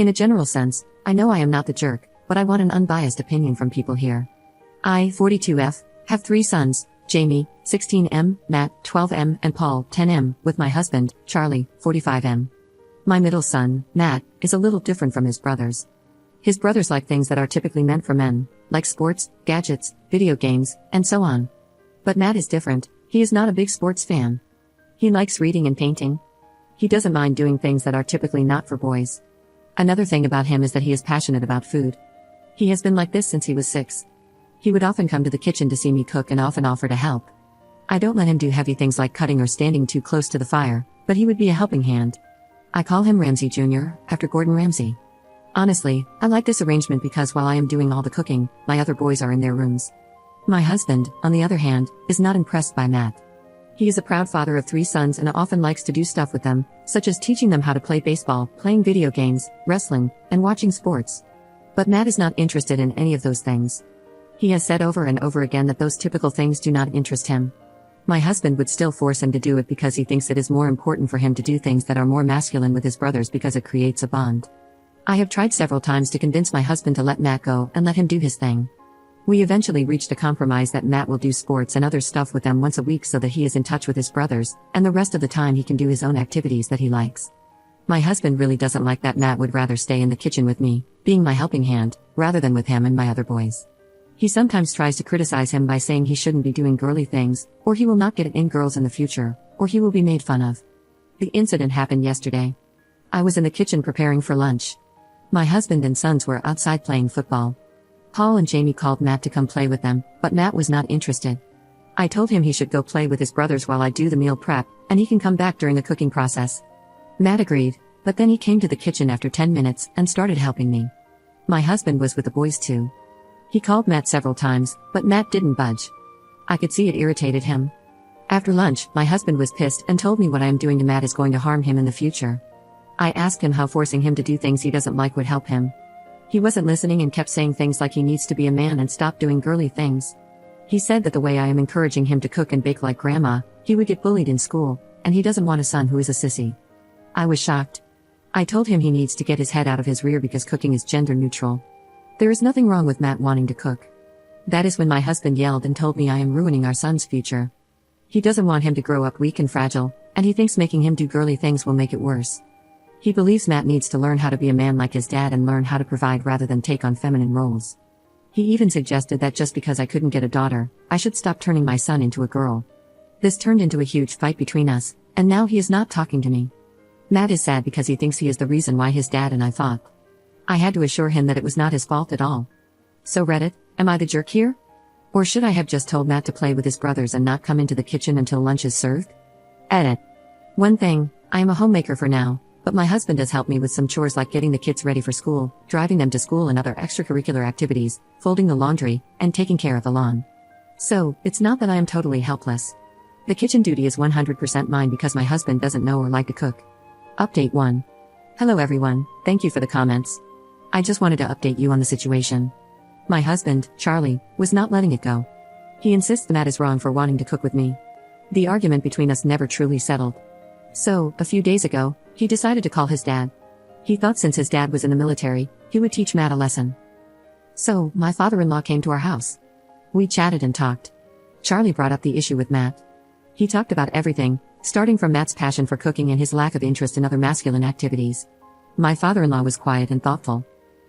In a general sense, I know I am not the jerk, but I want an unbiased opinion from people here. I, 42F, have 3 sons, Jamie, 16M, Matt, 12M, and Paul, 10M, with my husband, Charlie, 45M. My middle son, Matt, is a little different from his brothers. His brothers like things that are typically meant for men, like sports, gadgets, video games, and so on. But Matt is different. He is not a big sports fan. He likes reading and painting. He doesn't mind doing things that are typically not for boys. Another thing about him is that he is passionate about food. He has been like this since he was 6. He would often come to the kitchen to see me cook and often offer to help. I don't let him do heavy things like cutting or standing too close to the fire, but he would be a helping hand. I call him Ramsay Jr., after Gordon Ramsay. Honestly, I like this arrangement because while I am doing all the cooking, my other boys are in their rooms. My husband, on the other hand, is not impressed by Matt. He is a proud father of 3 sons and often likes to do stuff with them, such as teaching them how to play baseball, playing video games, wrestling, and watching sports. But Matt is not interested in any of those things. He has said over and over again that those typical things do not interest him. My husband would still force him to do it because he thinks it is more important for him to do things that are more masculine with his brothers because it creates a bond. I have tried several times to convince my husband to let Matt go and let him do his thing. We eventually reached a compromise that Matt will do sports and other stuff with them once a week so that he is in touch with his brothers, and the rest of the time he can do his own activities that he likes. My husband really doesn't like that Matt would rather stay in the kitchen with me, being my helping hand, rather than with him and my other boys. He sometimes tries to criticize him by saying he shouldn't be doing girly things, or he will not get in girls in the future, or he will be made fun of. The incident happened yesterday. I was in the kitchen preparing for lunch. My husband and sons were outside playing football. Paul and Jamie called Matt to come play with them, but Matt was not interested. I told him he should go play with his brothers while I do the meal prep, and he can come back during the cooking process. Matt agreed, but then he came to the kitchen after 10 minutes and started helping me. My husband was with the boys too. He called Matt several times, but Matt didn't budge. I could see it irritated him. After lunch, my husband was pissed and told me what I am doing to Matt is going to harm him in the future. I asked him how forcing him to do things he doesn't like would help him. He wasn't listening and kept saying things like he needs to be a man and stop doing girly things. He said that the way I am encouraging him to cook and bake like grandma, he would get bullied in school, and he doesn't want a son who is a sissy. I was shocked. I told him he needs to get his head out of his rear because cooking is gender neutral. There is nothing wrong with Matt wanting to cook. That is when my husband yelled and told me I am ruining our son's future. He doesn't want him to grow up weak and fragile, and he thinks making him do girly things will make it worse. He believes Matt needs to learn how to be a man like his dad and learn how to provide rather than take on feminine roles. He even suggested that just because I couldn't get a daughter, I should stop turning my son into a girl. This turned into a huge fight between us, and now he is not talking to me. Matt is sad because he thinks he is the reason why his dad and I fought. I had to assure him that it was not his fault at all. So Reddit, am I the jerk here? Or should I have just told Matt to play with his brothers and not come into the kitchen until lunch is served? Edit. One thing, I am a homemaker for now, but my husband does help me with some chores like getting the kids ready for school, driving them to school and other extracurricular activities, folding the laundry, and taking care of the lawn. So, it's not that I am totally helpless. The kitchen duty is 100% mine because my husband doesn't know or like to cook. Update 1. Hello everyone, thank you for the comments. I just wanted to update you on the situation. My husband, Charlie, was not letting it go. He insists Matt is wrong for wanting to cook with me. The argument between us never truly settled. So, a few days ago, he decided to call his dad. He thought since his dad was in the military, he would teach Matt a lesson. So, my father-in-law came to our house. We chatted and talked. Charlie brought up the issue with Matt. He talked about everything, starting from Matt's passion for cooking and his lack of interest in other masculine activities. My father-in-law was quiet and thoughtful.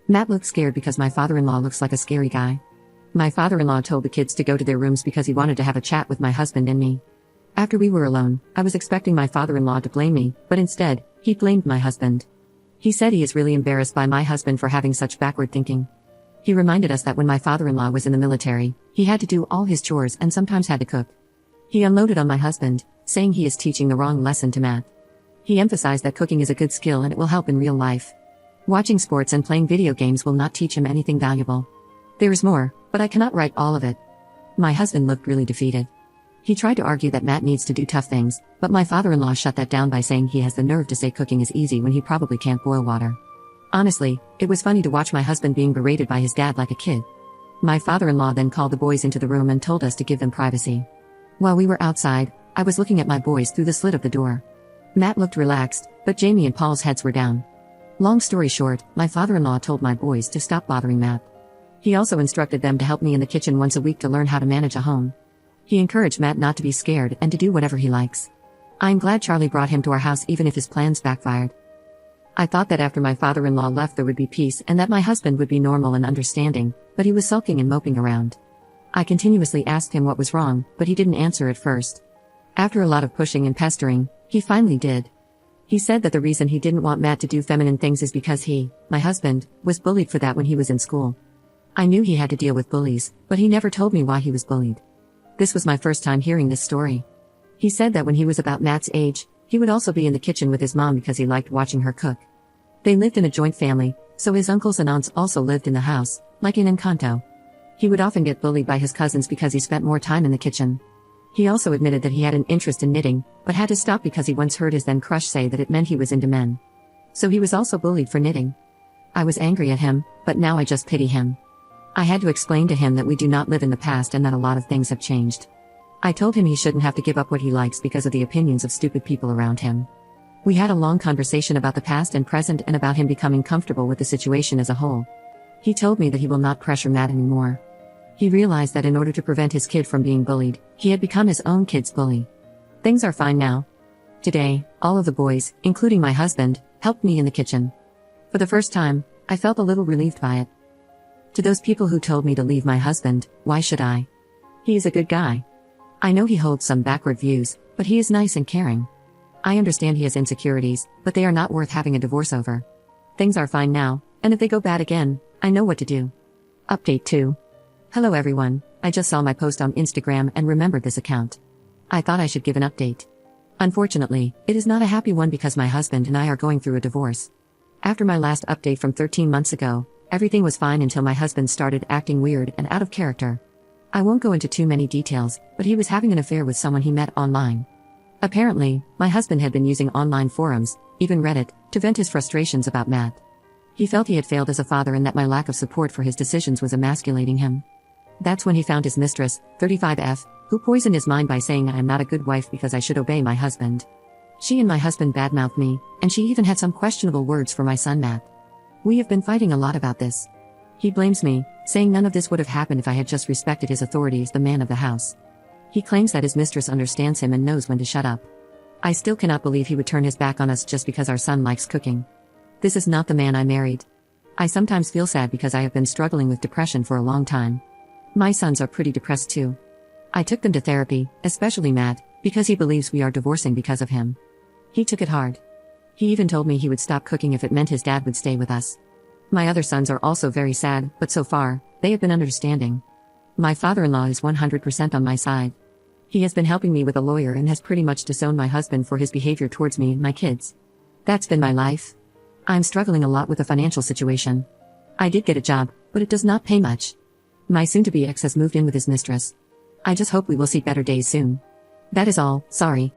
Matt looked scared because my father-in-law looks like a scary guy. My father-in-law told the kids to go to their rooms because he wanted to have a chat with my husband and me. After we were alone, I was expecting my father-in-law to blame me, but instead, he blamed my husband. He said he is really embarrassed by my husband for having such backward thinking. He reminded us that when my father-in-law was in the military, he had to do all his chores and sometimes had to cook. He unloaded on my husband, saying he is teaching the wrong lesson to Matt. He emphasized that cooking is a good skill and it will help in real life. Watching sports and playing video games will not teach him anything valuable. There is more, but I cannot write all of it. My husband looked really defeated. He tried to argue that Matt needs to do tough things, but my father-in-law shut that down by saying he has the nerve to say cooking is easy when he probably can't boil water. Honestly, it was funny to watch my husband being berated by his dad like a kid. My father-in-law then called the boys into the room and told us to give them privacy. While we were outside, I was looking at my boys through the slit of the door. Matt looked relaxed, but Jamie and Paul's heads were down. Long story short, my father-in-law told my boys to stop bothering Matt. He also instructed them to help me in the kitchen once a week to learn how to manage a home. He encouraged Matt not to be scared and to do whatever he likes. I'm glad Charlie brought him to our house even if his plans backfired. I thought that after my father-in-law left there would be peace and that my husband would be normal and understanding, but he was sulking and moping around. I continuously asked him what was wrong, but he didn't answer at first. After a lot of pushing and pestering, he finally did. He said that the reason he didn't want Matt to do feminine things is because he, my husband, was bullied for that when he was in school. I knew he had to deal with bullies, but he never told me why he was bullied. This was my first time hearing this story. He said that when he was about Matt's age, he would also be in the kitchen with his mom because he liked watching her cook. They lived in a joint family, so his uncles and aunts also lived in the house, like in Encanto. He would often get bullied by his cousins because he spent more time in the kitchen. He also admitted that he had an interest in knitting, but had to stop because he once heard his then crush say that it meant he was into men. So he was also bullied for knitting. I was angry at him, but now I just pity him. I had to explain to him that we do not live in the past and that a lot of things have changed. I told him he shouldn't have to give up what he likes because of the opinions of stupid people around him. We had a long conversation about the past and present and about him becoming comfortable with the situation as a whole. He told me that he will not pressure Matt anymore. He realized that in order to prevent his kid from being bullied, he had become his own kid's bully. Things are fine now. Today, all of the boys, including my husband, helped me in the kitchen. For the first time, I felt a little relieved by it. To those people who told me to leave my husband, why should I? He is a good guy. I know he holds some backward views, but he is nice and caring. I understand he has insecurities, but they are not worth having a divorce over. Things are fine now, and if they go bad again, I know what to do. Update 2. Hello everyone, I just saw my post on Instagram and remembered this account. I thought I should give an update. Unfortunately, it is not a happy one because my husband and I are going through a divorce. After my last update from 13 months ago, everything was fine until my husband started acting weird and out of character. I won't go into too many details, but he was having an affair with someone he met online. Apparently, my husband had been using online forums, even Reddit, to vent his frustrations about Matt. He felt he had failed as a father and that my lack of support for his decisions was emasculating him. That's when he found his mistress, 35F, who poisoned his mind by saying I am not a good wife because I should obey my husband. She and my husband badmouthed me, and she even had some questionable words for my son Matt. We have been fighting a lot about this. He blames me, saying none of this would have happened if I had just respected his authority as the man of the house. He claims that his mistress understands him and knows when to shut up. I still cannot believe he would turn his back on us just because our son likes cooking. This is not the man I married. I sometimes feel sad because I have been struggling with depression for a long time. My sons are pretty depressed too. I took them to therapy, especially Matt, because he believes we are divorcing because of him. He took it hard. He even told me he would stop cooking if it meant his dad would stay with us. My other sons are also very sad, but so far, they have been understanding. My father-in-law is 100% on my side. He has been helping me with a lawyer and has pretty much disowned my husband for his behavior towards me and my kids. That's been my life. I'm struggling a lot with the financial situation. I did get a job, but it does not pay much. My soon-to-be ex has moved in with his mistress. I just hope we will see better days soon. That is all, sorry.